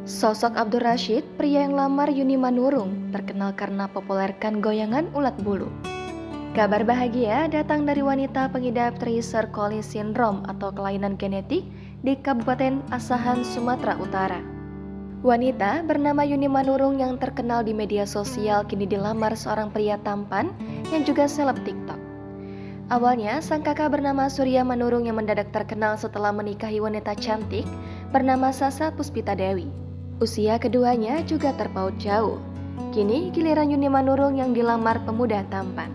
Sosok Abdur Rashid, pria yang lamar Yuni Manurung, terkenal karena populerkan goyangan ulat bulu. Kabar bahagia datang dari wanita pengidap Treacher Collins Syndrome atau kelainan genetik di Kabupaten Asahan, Sumatera Utara. Wanita bernama Yuni Manurung yang terkenal di media sosial kini dilamar seorang pria tampan yang juga seleb TikTok. Awalnya, sang kakak bernama Surya Manurung yang mendadak terkenal setelah menikahi wanita cantik bernama Sasa Puspita Dewi. Usia keduanya juga terpaut jauh. Kini giliran Yuni Manurung yang dilamar pemuda tampan.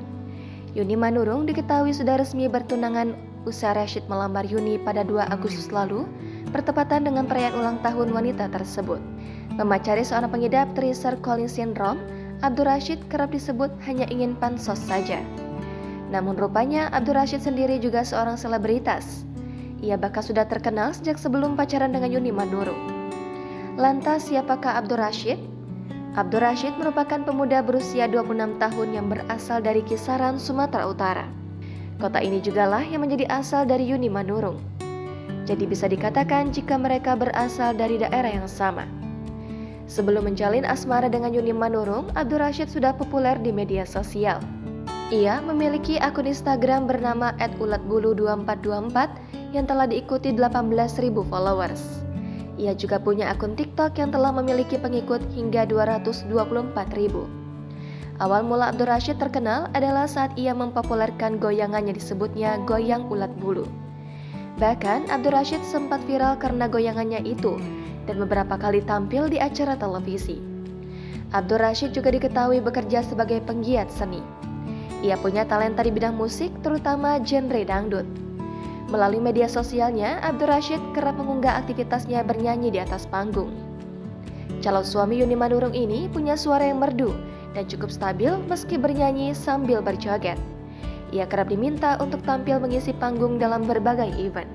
Yuni Manurung diketahui sudah resmi bertunangan usai Rashid melamar Yuni pada 2 Agustus lalu, bertepatan dengan perayaan ulang tahun wanita tersebut. Memacari seorang pengidap Treacher Collins Syndrome, Abdur Rashid kerap disebut hanya ingin pansos saja. Namun rupanya Abdur Rashid sendiri juga seorang selebritas. Ia bahkan sudah terkenal sejak sebelum pacaran dengan Yuni Manurung. Lantas siapakah Abdur Rashid? Abdur Rashid merupakan pemuda berusia 26 tahun yang berasal dari Kisaran, Sumatera Utara. Kota ini jugalah yang menjadi asal dari Yuni Manurung. Jadi bisa dikatakan jika mereka berasal dari daerah yang sama. Sebelum menjalin asmara dengan Yuni Manurung, Abdur Rashid sudah populer di media sosial. Ia memiliki akun Instagram bernama @ulatbulu2424 yang telah diikuti 18.000 followers. Ia juga punya akun TikTok yang telah memiliki pengikut hingga 224.000. Awal mula Abdur Rashid terkenal adalah saat ia mempopulerkan goyangan yang disebutnya goyang ulat bulu. Bahkan Abdur Rashid sempat viral karena goyangannya itu dan beberapa kali tampil di acara televisi. Abdur Rashid juga diketahui bekerja sebagai penggiat seni. Ia punya talenta di bidang musik, terutama genre dangdut. Melalui media sosialnya, Abdur Rashid kerap mengunggah aktivitasnya bernyanyi di atas panggung. Calon suami Yuni Manurung ini punya suara yang merdu dan cukup stabil meski bernyanyi sambil berjoget. Ia kerap diminta untuk tampil mengisi panggung dalam berbagai event.